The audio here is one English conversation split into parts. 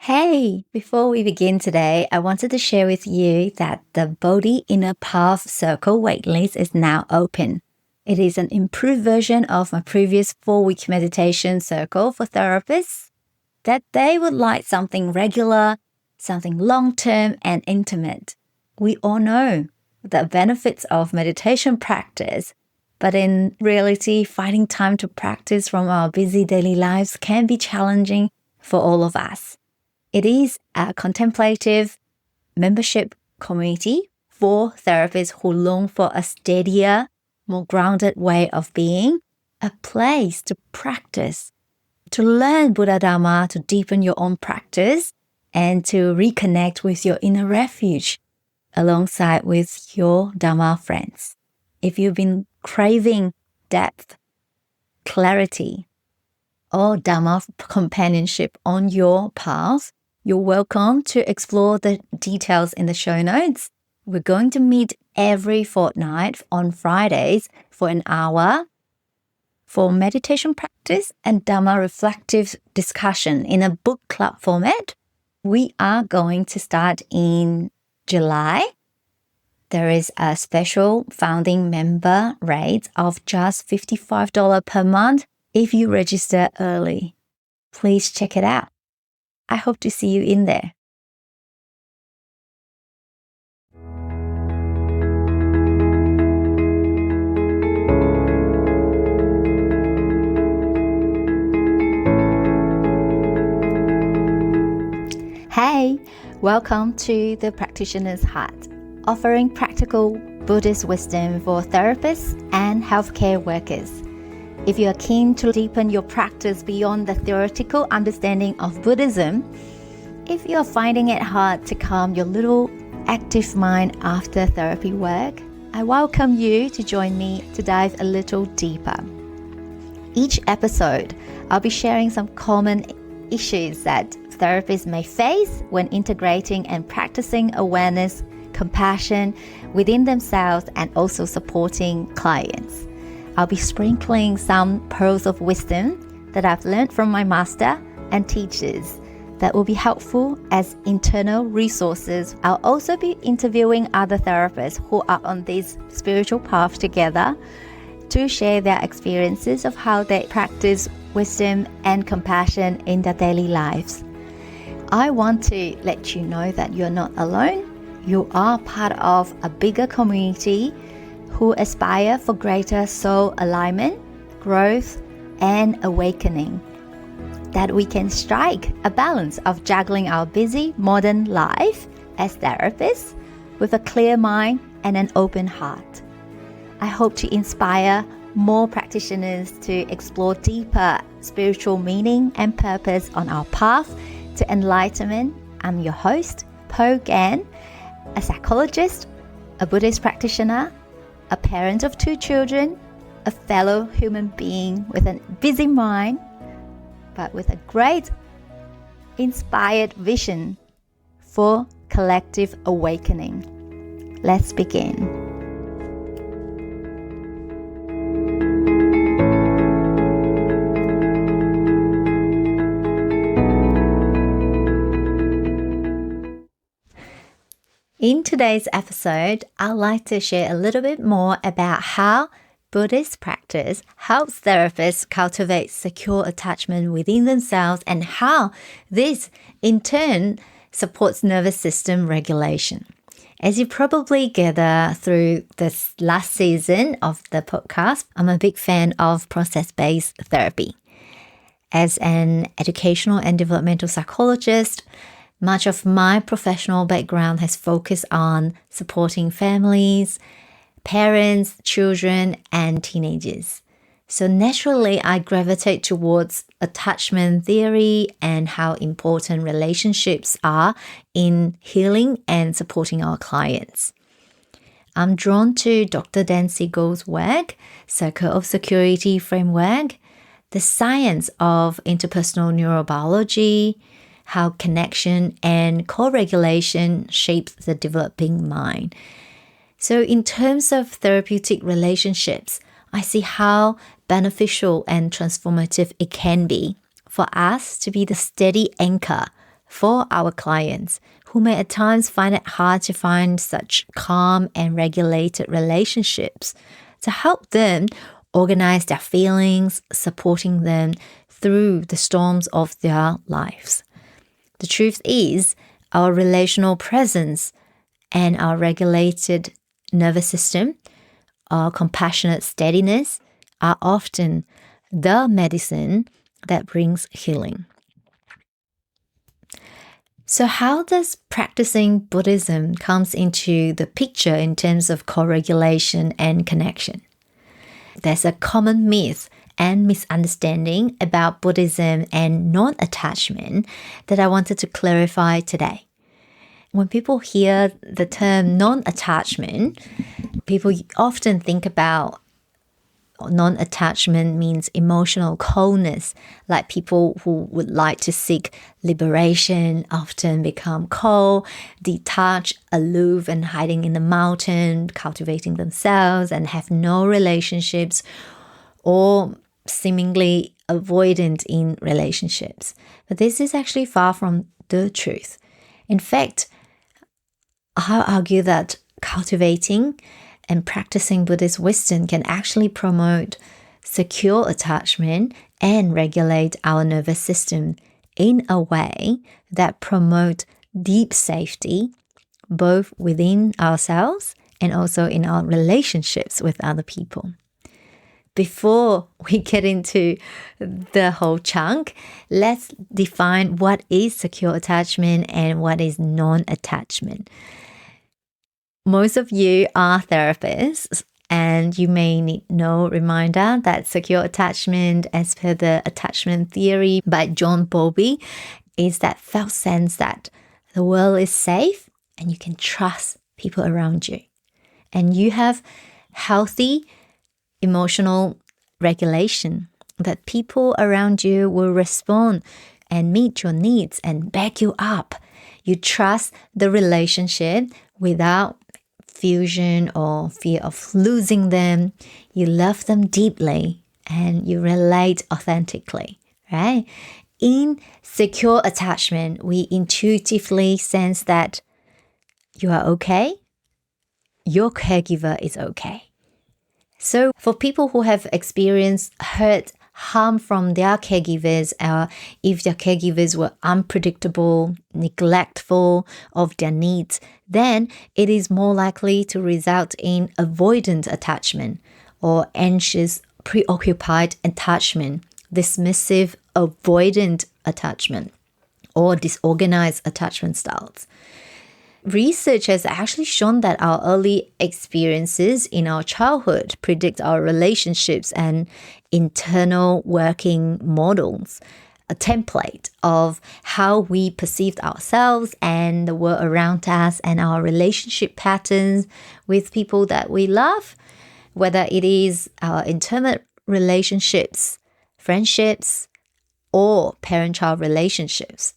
Hey, before we begin today, I wanted to share with you that the Bodhi Inner Path Circle waitlist is now open. It is an improved version of my previous 4-week meditation circle for therapists that they would like something regular, something long-term and intimate. We all know the benefits of meditation practice, but in reality, finding time to practice from our busy daily lives can be challenging for all of us. It is a contemplative membership community for therapists who long for a steadier, more grounded way of being, a place to practice, to learn Buddha Dharma, to deepen your own practice, and to reconnect with your inner refuge alongside with your Dharma friends. If you've been craving depth, clarity, or Dharma companionship on your path, you're welcome to explore the details in the show notes. We're going to meet every fortnight on Fridays for an hour for meditation practice and Dharma reflective discussion in a book club format. We are going to start in July. There is a special founding member rate of just $55 per month if you register early. Please check it out. I hope to see you in there. Hey, welcome to the Practitioner's Heart, offering practical Buddhist wisdom for therapists and healthcare workers. If you are keen to deepen your practice beyond the theoretical understanding of Buddhism, if you are finding it hard to calm your little active mind after therapy work, I welcome you to join me to dive a little deeper. Each episode, I'll be sharing some common issues that therapists may face when integrating and practicing awareness, compassion within themselves and also supporting clients. I'll be sprinkling some pearls of wisdom that I've learned from my master and teachers that will be helpful as internal resources. I'll also be interviewing other therapists who are on this spiritual path together to share their experiences of how they practice wisdom and compassion in their daily lives. I want to let you know that you're not alone. You are part of a bigger community who aspire for greater soul alignment, growth, and awakening. That we can strike a balance of juggling our busy modern life as therapists with a clear mind and an open heart. I hope to inspire more practitioners to explore deeper spiritual meaning and purpose on our path to enlightenment. I'm your host, Po Gan, a psychologist, a Buddhist practitioner, a parent of 2 children, a fellow human being with a busy mind, but with a great inspired vision for collective awakening. Let's begin. In today's episode, I'd like to share a little bit more about how Buddhist practice helps therapists cultivate secure attachment within themselves and how this, in turn, supports nervous system regulation. As you probably gather through this last season of the podcast, I'm a big fan of process-based therapy. As an educational and developmental psychologist, much of my professional background has focused on supporting families, parents, children, and teenagers. So naturally, I gravitate towards attachment theory and how important relationships are in healing and supporting our clients. I'm drawn to Dr. Dan Siegel's work, Circle of Security framework, the science of interpersonal neurobiology, how connection and co-regulation shapes the developing mind. So in terms of therapeutic relationships, I see how beneficial and transformative it can be for us to be the steady anchor for our clients who may at times find it hard to find such calm and regulated relationships, to help them organize their feelings, supporting them through the storms of their lives. The truth is, our relational presence and our regulated nervous system, our compassionate steadiness, are often the medicine that brings healing. So how does practicing Buddhism comes into the picture in terms of co-regulation and connection? There's a common myth and misunderstanding about Buddhism and non-attachment that I wanted to clarify today. When people hear the term non-attachment, people often think about non-attachment means emotional coldness, like people who would like to seek liberation often become cold, detached, aloof, and hiding in the mountain, cultivating themselves and have no relationships, or seemingly avoidant in relationships. But this is actually far from the truth. In fact, I'll argue that cultivating and practicing Buddhist wisdom can actually promote secure attachment and regulate our nervous system in a way that promotes deep safety, both within ourselves and also in our relationships with other people. Before we get into the whole chunk, let's define what is secure attachment and what is non-attachment. Most of you are therapists, and you may need no reminder that secure attachment, as per the attachment theory by John Bowlby, is that felt sense that the world is safe and you can trust people around you. And you have healthy emotional regulation, that people around you will respond and meet your needs and back you up. You trust the relationship without fusion or fear of losing them. You love them deeply and you relate authentically, right? In secure attachment, we intuitively sense that you are okay, your caregiver is okay. So for people who have experienced hurt, harm from their caregivers, if their caregivers were unpredictable, neglectful of their needs, then it is more likely to result in avoidant attachment or anxious, preoccupied attachment, dismissive, avoidant attachment, or disorganized attachment styles. Research has actually shown that our early experiences in our childhood predict our relationships and internal working models, a template of how we perceived ourselves and the world around us and our relationship patterns with people that we love, whether it is our intimate relationships, friendships, or parent-child relationships.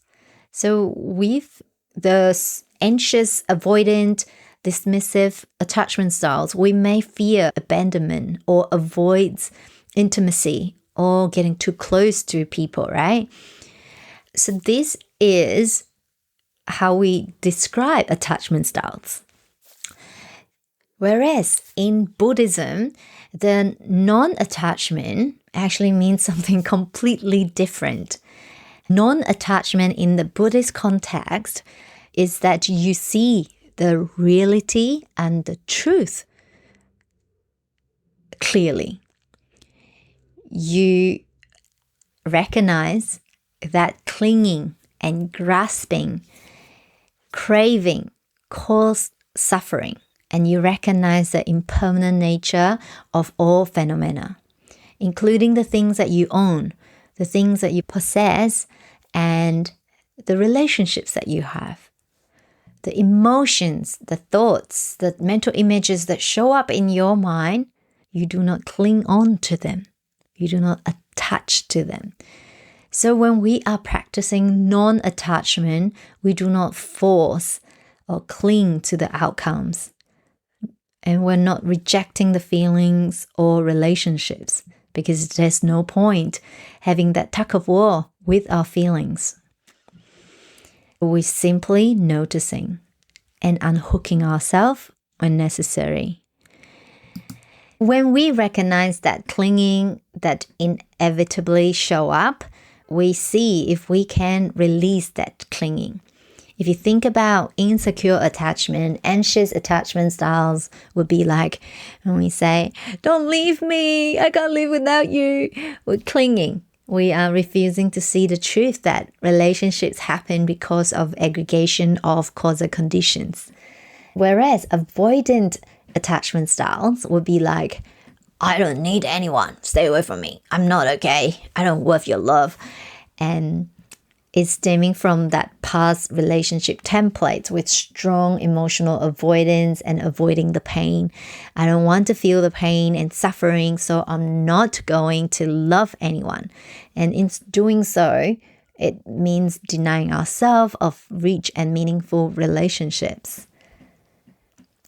So with the anxious, avoidant, dismissive attachment styles, we may fear abandonment or avoid intimacy or getting too close to people, right? So this is how we describe attachment styles. Whereas in Buddhism, the non-attachment actually means something completely different. Non-attachment in the Buddhist context is that you see the reality and the truth clearly. You recognize that clinging and grasping, craving cause suffering, and you recognize the impermanent nature of all phenomena, including the things that you own, the things that you possess, and the relationships that you have. The emotions, the thoughts, the mental images that show up in your mind, you do not cling on to them. You do not attach to them. So when we are practicing non-attachment, we do not force or cling to the outcomes. And we're not rejecting the feelings or relationships, because there's no point having that tug of war with our feelings. We're simply noticing and unhooking ourselves when necessary. When we recognize that clinging that inevitably show up, we see if we can release that clinging. If you think about insecure attachment, anxious attachment styles would be like when we say, don't leave me, I can't live without you. We're clinging. We are refusing to see the truth that relationships happen because of aggregation of causal conditions. Whereas avoidant attachment styles would be like, I don't need anyone, stay away from me, I'm not okay, I don't worth your love. And it's stemming from that past relationship template with strong emotional avoidance and avoiding the pain. I don't want to feel the pain and suffering, so I'm not going to love anyone. And in doing so, it means denying ourselves of rich and meaningful relationships.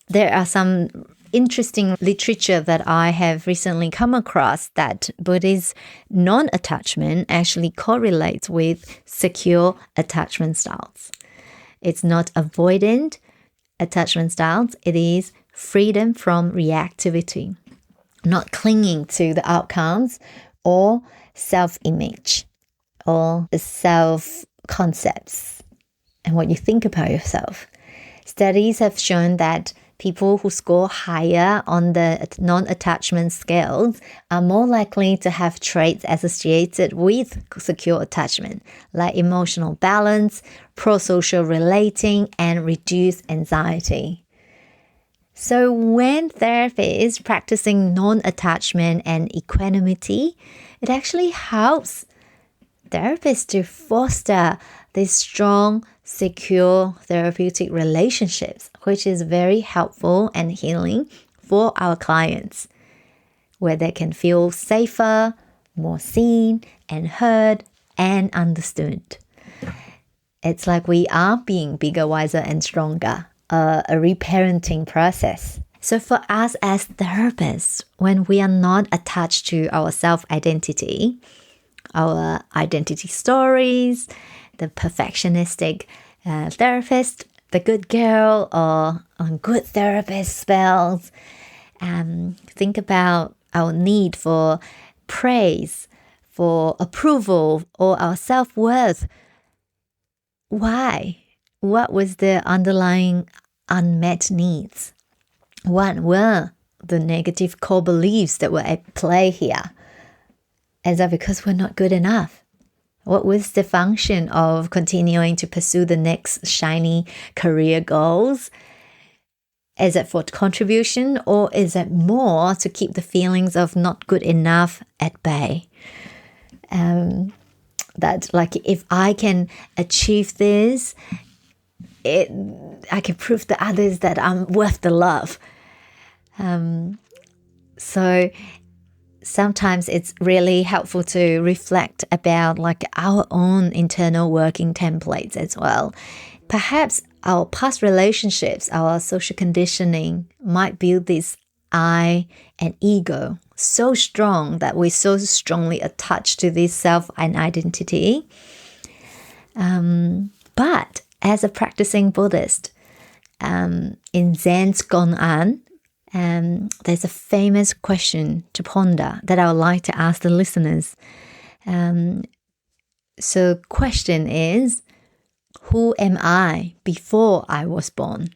There are some interesting literature that I have recently come across that Buddhist non-attachment actually correlates with secure attachment styles. It's not avoidant attachment styles, it is freedom from reactivity, not clinging to the outcomes or self-image or self-concepts and what you think about yourself. Studies have shown that people who score higher on the non-attachment scales are more likely to have traits associated with secure attachment, like emotional balance, pro-social relating, and reduced anxiety. So when therapists practicing non-attachment and equanimity, it actually helps therapists to foster these strong, secure therapeutic relationships, which is very helpful and healing for our clients, where they can feel safer, more seen and heard and understood. It's like we are being bigger, wiser and stronger, a reparenting process. So for us as therapists, when we are not attached to our self-identity, our identity stories, the perfectionistic therapist, the good girl, or good therapist spells. Think about our need for praise, for approval, or our self-worth. Why? What was the underlying unmet needs? What were the negative core beliefs that were at play here? Is that because we're not good enough? What was the function of continuing to pursue the next shiny career goals? Is it for contribution, or is it more to keep the feelings of not good enough at bay? That like if I can achieve this, I can prove to others that I'm worth the love. So sometimes it's really helpful to reflect about like our own internal working templates as well. Perhaps our past relationships, our social conditioning might build this I and ego so strong that we're so strongly attached to this self and identity. But as a practicing Buddhist, in Zen's Gon'an, there's a famous question to ponder that I would like to ask the listeners. So question is, who am I before I was born?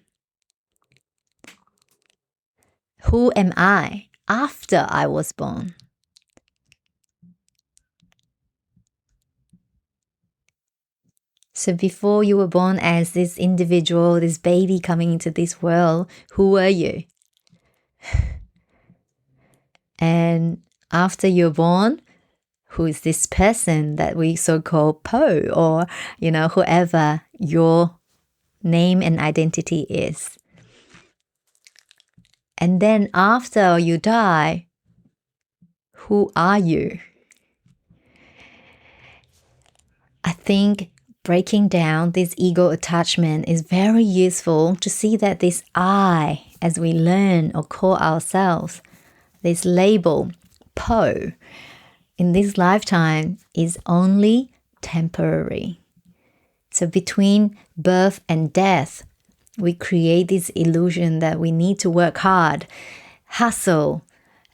Who am I after I was born? So before you were born as this individual, this baby coming into this world, who were you? And after you're born, who is this person that we so-called Po, or, whoever your name and identity is. And then after you die, who are you? I think breaking down this ego attachment is very useful to see that this I, as we learn or call ourselves, this label, Po, in this lifetime is only temporary. So between birth and death, we create this illusion that we need to work hard, hustle,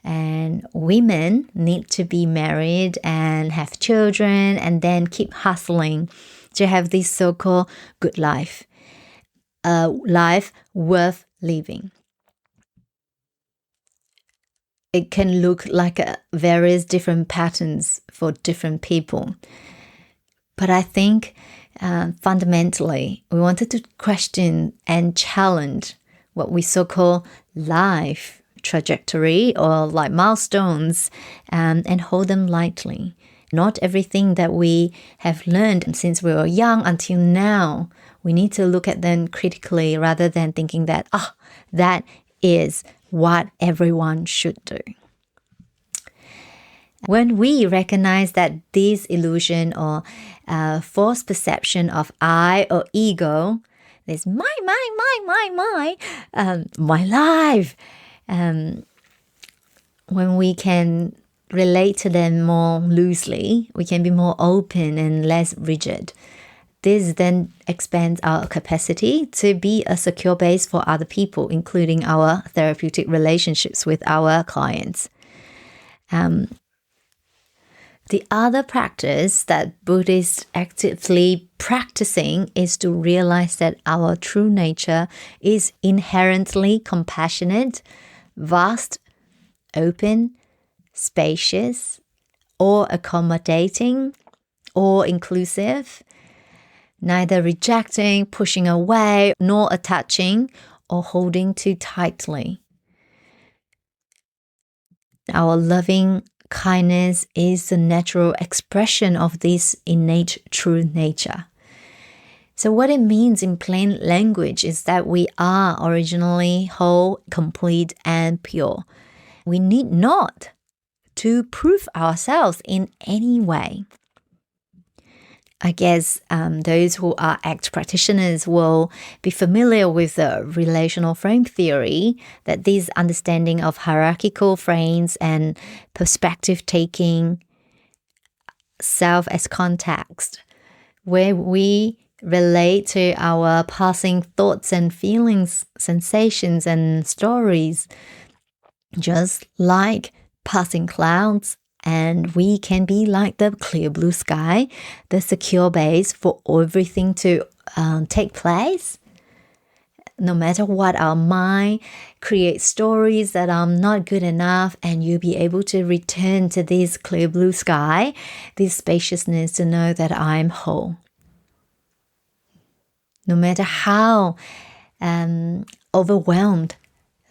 and women need to be married and have children and then keep hustling to have this so-called good life, a life worth living. It can look like various different patterns for different people. But I think fundamentally, we wanted to question and challenge what we so-called life trajectory or like milestones and hold them lightly. Not everything that we have learned since we were young until now, we need to look at them critically rather than thinking that, that is what everyone should do. When we recognize that this illusion or false perception of I or ego, this my life, when we can relate to them more loosely, we can be more open and less rigid. This then expands our capacity to be a secure base for other people, including our therapeutic relationships with our clients. The other practice that Buddhists actively practicing is to realize that our true nature is inherently compassionate, vast, open, spacious, or accommodating, or inclusive, neither rejecting, pushing away, nor attaching or holding too tightly. Our loving kindness is the natural expression of this innate true nature. So what it means in plain language is that we are originally whole, complete, and pure. We need not to prove ourselves in any way. I guess those who are ACT practitioners will be familiar with the relational frame theory, that this understanding of hierarchical frames and perspective taking, self as context, where we relate to our passing thoughts and feelings, sensations and stories, just like passing clouds. And we can be like the clear blue sky, the secure base for everything to take place. No matter what, our mind creates stories that are not good enough, and you'll be able to return to this clear blue sky, this spaciousness, to know that I'm whole. No matter how overwhelmed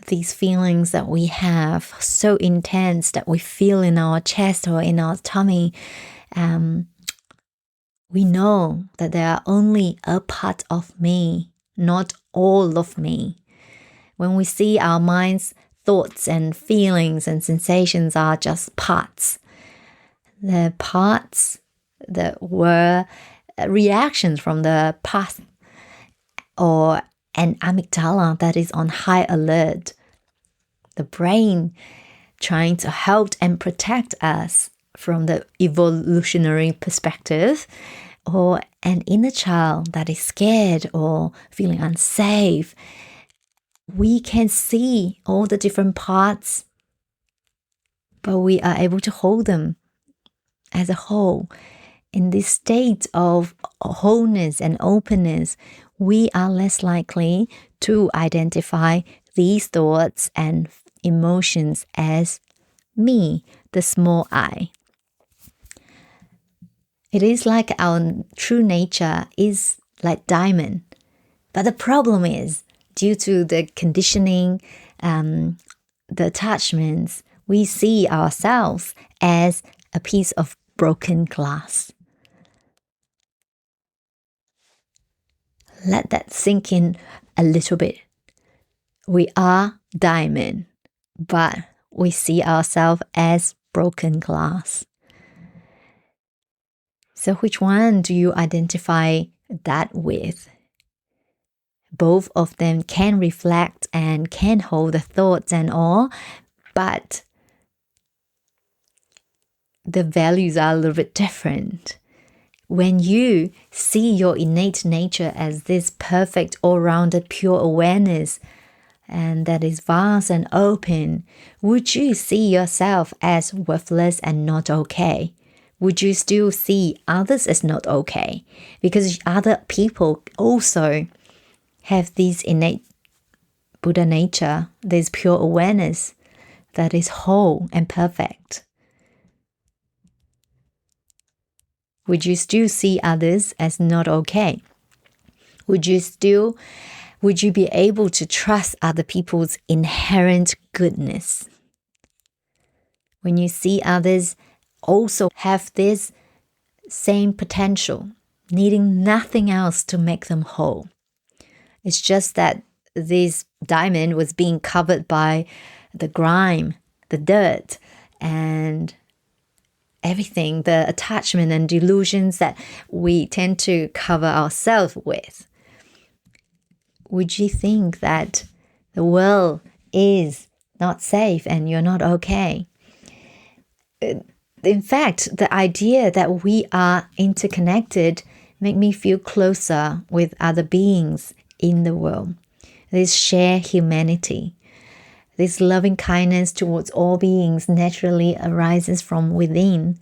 these feelings that we have, so intense that we feel in our chest or in our tummy, we know that they are only a part of me, not all of me. When we see our mind's thoughts and feelings and sensations are just parts, the parts that were reactions from the past, or an amygdala that is on high alert, the brain trying to help and protect us from the evolutionary perspective, or an inner child that is scared or feeling unsafe. We can see all the different parts, but we are able to hold them as a whole. In this state of wholeness and openness, we are less likely to identify these thoughts and emotions as me, the small I. It is like our true nature is like diamond. But the problem is, due to the conditioning, the attachments, we see ourselves as a piece of broken glass. Let that sink in a little bit. We are diamond, but we see ourselves as broken glass. So which one do you identify that with? Both of them can reflect and can hold the thoughts and all, but the values are a little bit different. when you see your innate nature as this perfect, all-rounded, pure awareness, and that is vast and open, would you see yourself as worthless and not okay? Would you still see others as not okay? Because other people also have this innate Buddha nature, this pure awareness that is whole and perfect. Would you still see others as not okay? Would you be able to trust other people's inherent goodness? When you see others also have this same potential, needing nothing else to make them whole. It's just that this diamond was being covered by the grime, the dirt, and everything, the attachment and delusions that we tend to cover ourselves with. Would you think that the world is not safe and you're not okay? In fact, the idea that we are interconnected make me feel closer with other beings in the world. This shared humanity, this loving kindness towards all beings naturally arises from within.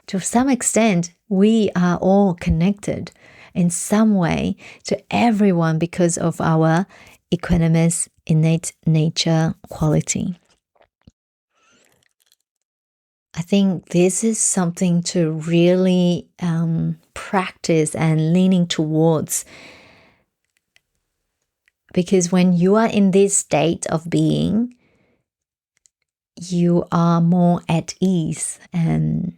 To some extent, we are all connected in some way to everyone because of our equanimous, innate nature quality. I think this is something to really practice and leaning towards. Because when you are in this state of being, you are more at ease and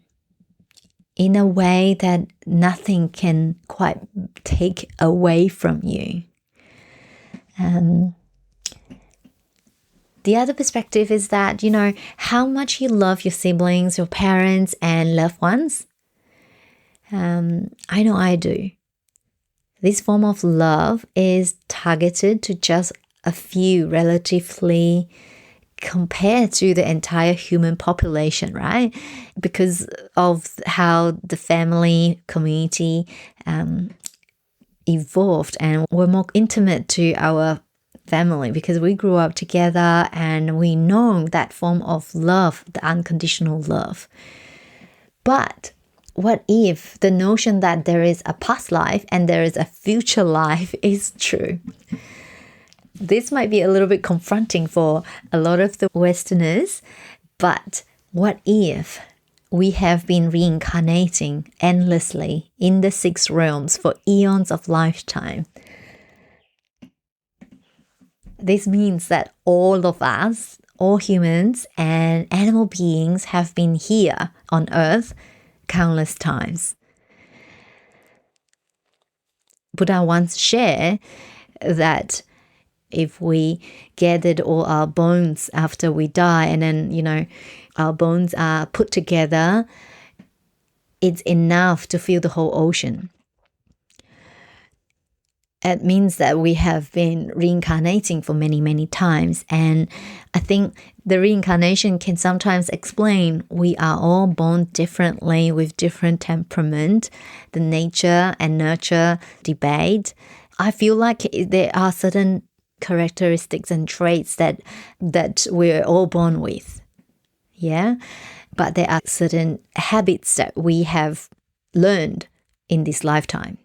in a way that nothing can quite take away from you. The other perspective is that, how much you love your siblings, your parents, and loved ones. I know I do. This form of love is targeted to just a few relatively compared to the entire human population, right? Because of how the family community evolved and we're more intimate to our family because we grew up together and we know that form of love, the unconditional love. But what if the notion that there is a past life and there is a future life is true? This might be a little bit confronting for a lot of the Westerners, but what if we have been reincarnating endlessly in the 6 realms for eons of lifetime? This means that all of us, all humans and animal beings have been here on Earth countless times. Buddha once shared that if we gathered all our bones after we die and then, our bones are put together, it's enough to fill the whole ocean. It means that we have been reincarnating for many, many times. And I think the reincarnation can sometimes explain we are all born differently with different temperament, the nature and nurture debate. I feel like there are certain characteristics and traits that we're all born with. Yeah. But there are certain habits that we have learned in this lifetime.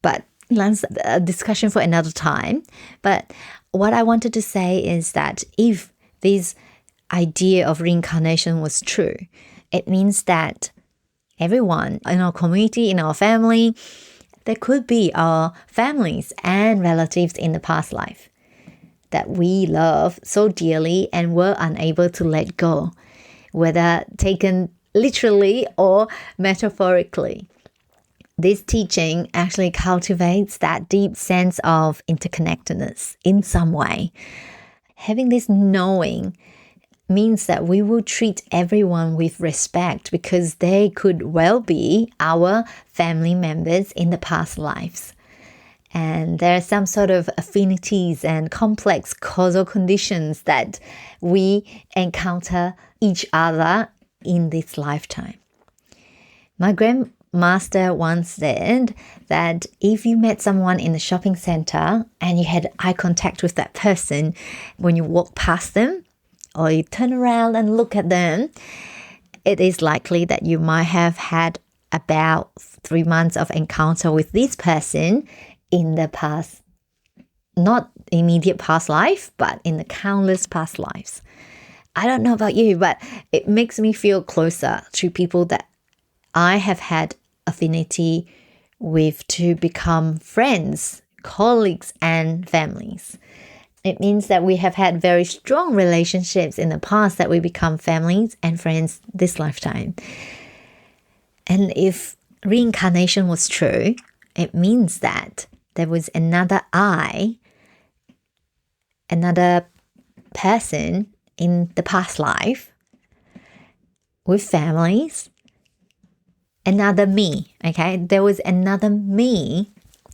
But that's a discussion for another time. But what I wanted to say is that if this idea of reincarnation was true, it means that everyone in our community, in our family, there could be our families and relatives in the past life that we love so dearly and were unable to let go, whether taken literally or metaphorically. This teaching actually cultivates that deep sense of interconnectedness in some way. Having this knowing means that we will treat everyone with respect because they could well be our family members in the past lives. And there are some sort of affinities and complex causal conditions that we encounter each other in this lifetime. My grandmaster once said that if you met someone in the shopping center and you had eye contact with that person when you walk past them or you turn around and look at them, it is likely that you might have had about 3 months of encounter with this person in the past, not immediate past life, but in the countless past lives. I don't know about you, but it makes me feel closer to people that I have had affinity with to become friends, colleagues, and families. It means that we have had very strong relationships in the past that we become families and friends this lifetime. And if reincarnation was true, it means that there was another I, another person in the past life with families, another me, okay? There was another me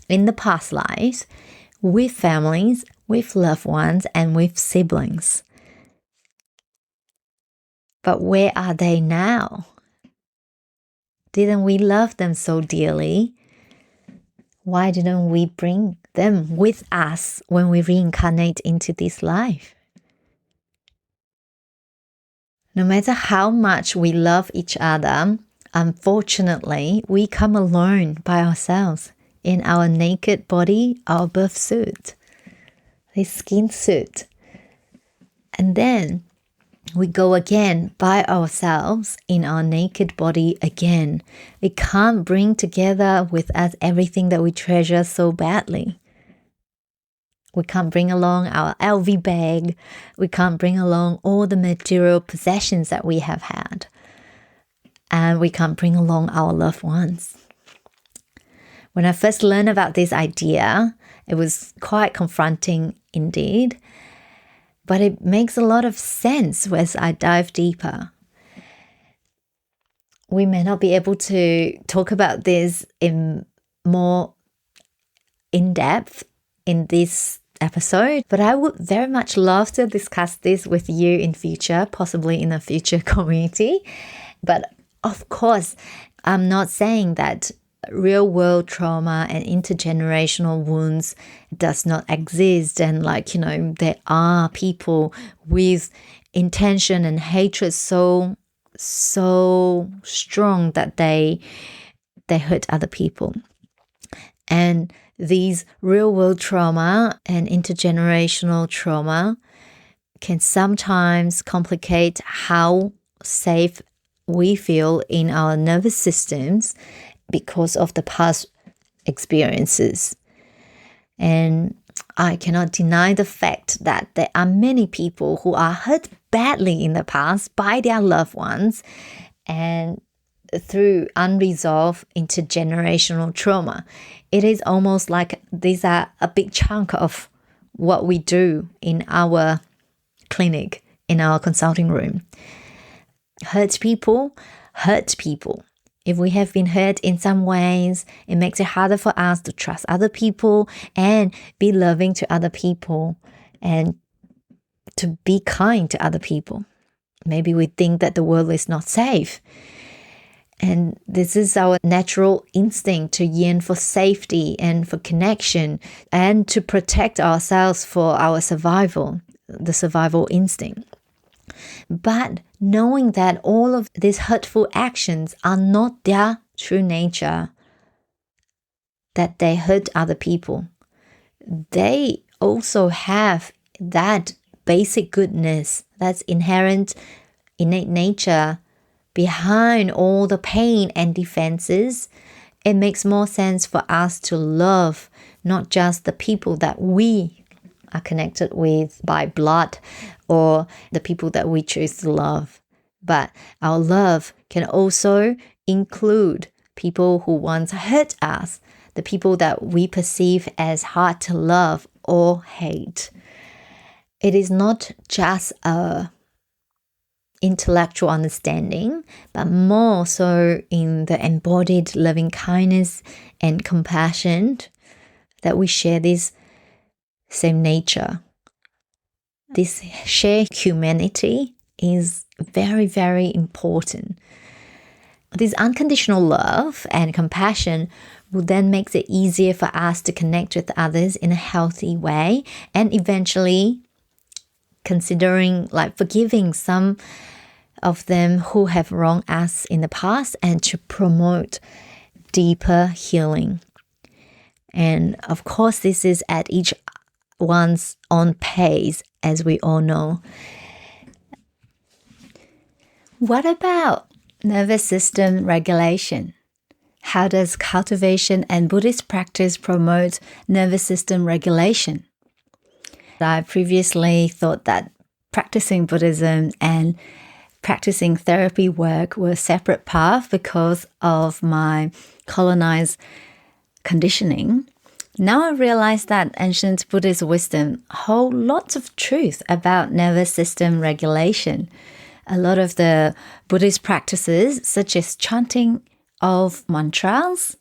in the past lives with families, with loved ones, and with siblings. But where are they now? Didn't we love them so dearly? Why didn't we bring them with us when we reincarnate into this life? No matter how much we love each other, unfortunately, we come alone by ourselves in our naked body, our birth suit, this skin suit. And then we go again by ourselves in our naked body again. We can't bring together with us everything that we treasure so badly. We can't bring along our LV bag. We can't bring along all the material possessions that we have had. And we can't bring along our loved ones. When I first learned about this idea, it was quite confronting indeed. But it makes a lot of sense as I dive deeper. We may not be able to talk about this in more in-depth in this episode, but I would very much love to discuss this with you in future, possibly in a future community. But of course, I'm not saying that real world trauma and intergenerational wounds does not exist, and there are people with intention and hatred so strong that they hurt other people. And these real world trauma and intergenerational trauma can sometimes complicate how safe we feel in our nervous systems because of the past experiences. And I cannot deny the fact that there are many people who are hurt badly in the past by their loved ones and through unresolved intergenerational trauma. It is almost like these are a big chunk of what we do in our clinic, in our consulting room. Hurt people. If we have been hurt in some ways, it makes it harder for us to trust other people and be loving to other people and to be kind to other people. Maybe we think that the world is not safe. And this is our natural instinct to yearn for safety and for connection and to protect ourselves for our survival, the survival instinct. But knowing that all of these hurtful actions are not their true nature, that they hurt other people, they also have that basic goodness, that's inherent, innate nature behind all the pain and defenses. It makes more sense for us to love not just the people that we are connected with by blood or the people that we choose to love, but our love can also include people who once hurt us, the people that we perceive as hard to love or hate. It is not just a intellectual understanding, but more so in the embodied loving kindness and compassion that we share this same nature. This shared humanity is very, very important. This unconditional love and compassion will then make it easier for us to connect with others in a healthy way, and eventually considering forgiving some of them who have wronged us in the past, and to promote deeper healing. And of course, this is at each one's own pace, as we all know. What about nervous system regulation? How does cultivation and Buddhist practice promote nervous system regulation? I previously thought that practicing Buddhism and practicing therapy work were separate paths because of my colonized conditioning. Now I realize that ancient Buddhist wisdom holds lots of truth about nervous system regulation. A lot of the Buddhist practices, such as chanting of mantras,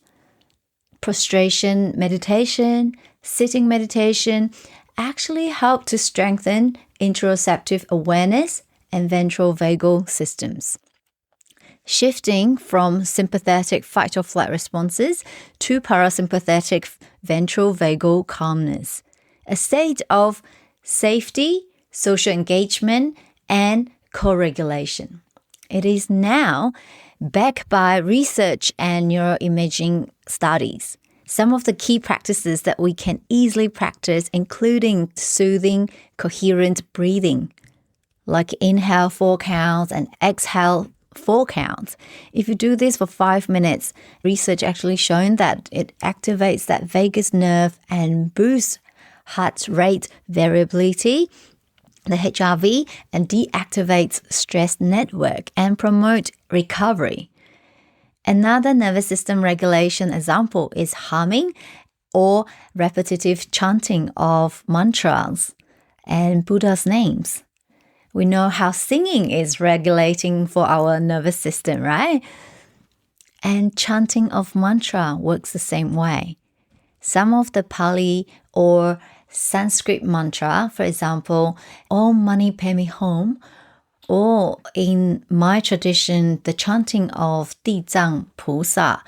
prostration meditation, sitting meditation, actually help to strengthen interoceptive awareness and ventral vagal systems, shifting from sympathetic fight or flight responses to parasympathetic ventral vagal calmness, a state of safety, social engagement, and co-regulation. It is now backed by research and neuroimaging studies. Some of the key practices that we can easily practice, including soothing, coherent breathing, like inhale 4 counts and exhale 4 counts. If you do this for 5 minutes, research actually shown that it activates that vagus nerve and boosts heart rate variability, the HRV, and deactivates stress network and promote recovery. Another nervous system regulation example is humming or repetitive chanting of mantras and Buddha's names. We know how singing is regulating for our nervous system, right? And chanting of mantra works the same way. Some of the Pali or Sanskrit mantra, for example, Om Mani Padme Hum, or in my tradition, the chanting of Di Zhang Pusa.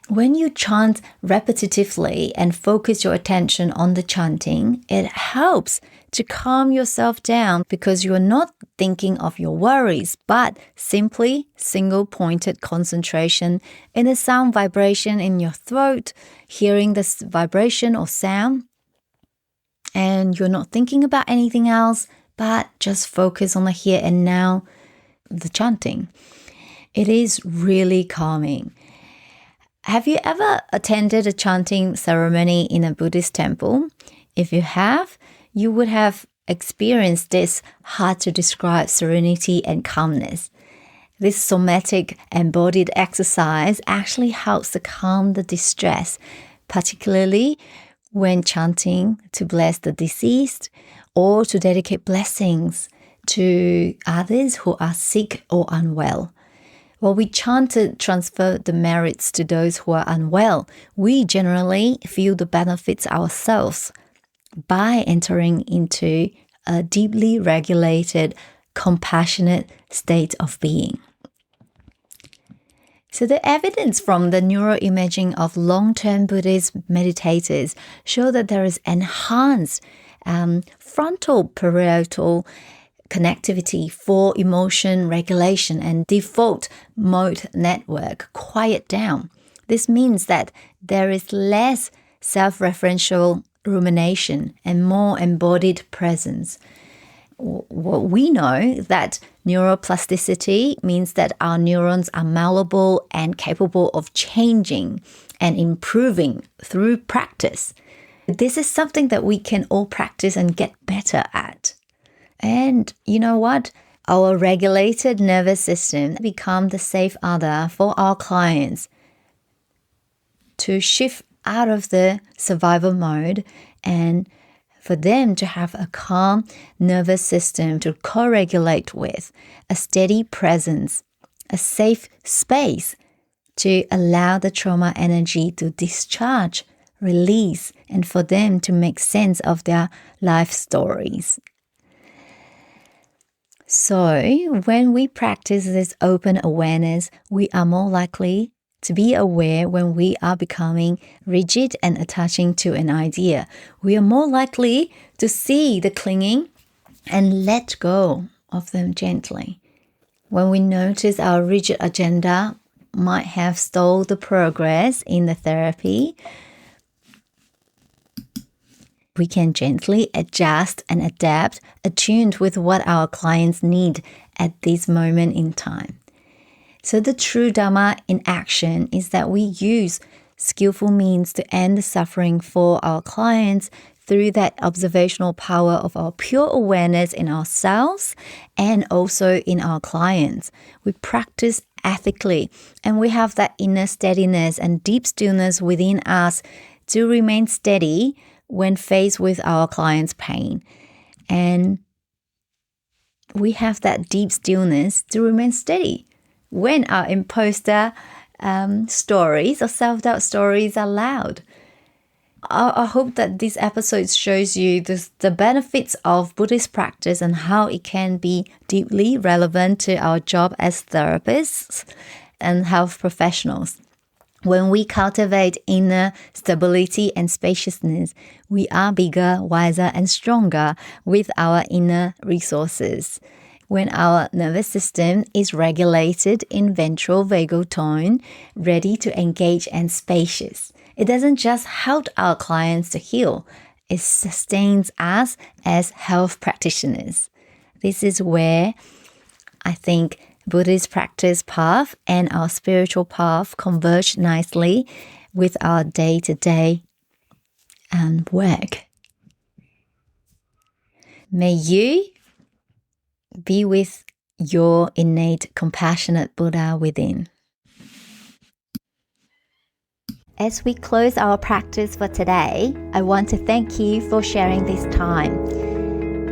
When you chant repetitively and focus your attention on the chanting, it helps to calm yourself down because you are not thinking of your worries, but simply single-pointed concentration in the sound vibration in your throat, hearing this vibration or sound, and you're not thinking about anything else, but just focus on the here and now, the chanting. It is really calming. Have you ever attended a chanting ceremony in a Buddhist temple? If you have, you would have experienced this hard-to-describe serenity and calmness. This somatic embodied exercise actually helps to calm the distress, particularly when chanting to bless the deceased or to dedicate blessings to others who are sick or unwell. While we chant to transfer the merits to those who are unwell, we generally feel the benefits ourselves by entering into a deeply regulated, compassionate state of being. So the evidence from the neuroimaging of long-term Buddhist meditators show that there is enhanced frontal parietal connectivity for emotion regulation and default mode network quiet down. This means that there is less self-referential rumination and more embodied presence. What we know that neuroplasticity means that our neurons are malleable and capable of changing and improving through practice. This is something that we can all practice and get better at. And you know what? Our regulated nervous system become the safe other for our clients to shift out of the survival mode and for them to have a calm nervous system to co-regulate with, a steady presence, a safe space to allow the trauma energy to discharge, release, and for them to make sense of their life stories. So when we practice this open awareness, we are more likely to be aware when we are becoming rigid and attaching to an idea. We are more likely to see the clinging and let go of them gently. When we notice our rigid agenda might have stalled the progress in the therapy, we can gently adjust and adapt, attuned with what our clients need at this moment in time. So the true Dharma in action is that we use skillful means to end the suffering for our clients through that observational power of our pure awareness in ourselves and also in our clients. We practice ethically, and we have that inner steadiness and deep stillness within us to remain steady when faced with our client's pain. And we have that deep stillness to remain steady when our imposter stories or self-doubt stories are loud. I hope that this episode shows you the benefits of Buddhist practice and how it can be deeply relevant to our job as therapists and health professionals. When we cultivate inner stability and spaciousness, we are bigger, wiser, and stronger with our inner resources. When our nervous system is regulated in ventral vagal tone, ready to engage and spacious, it doesn't just help our clients to heal, it sustains us as health practitioners. This is where I think Buddhist practice path and our spiritual path converge nicely with our day-to-day work. May you be with your innate compassionate Buddha within. As we close our practice for today, I want to thank you for sharing this time.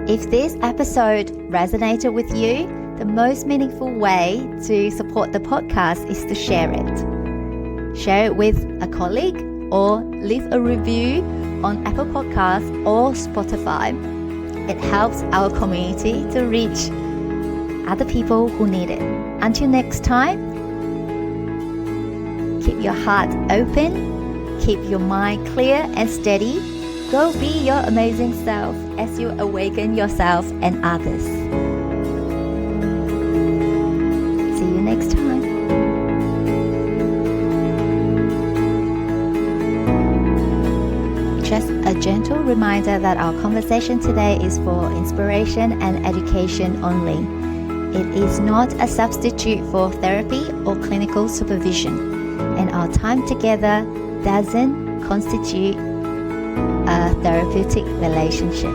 If this episode resonated with you, the most meaningful way to support the podcast is to share it. Share it with a colleague or leave a review on Apple Podcasts or Spotify. It helps our community to reach other people who need it. Until next time, keep your heart open, keep your mind clear and steady. Go be your amazing self as you awaken yourself and others. See you next time. Just a gentle reminder that our conversation today is for inspiration and education only. It is not a substitute for therapy or clinical supervision, and our time together doesn't constitute a therapeutic relationship.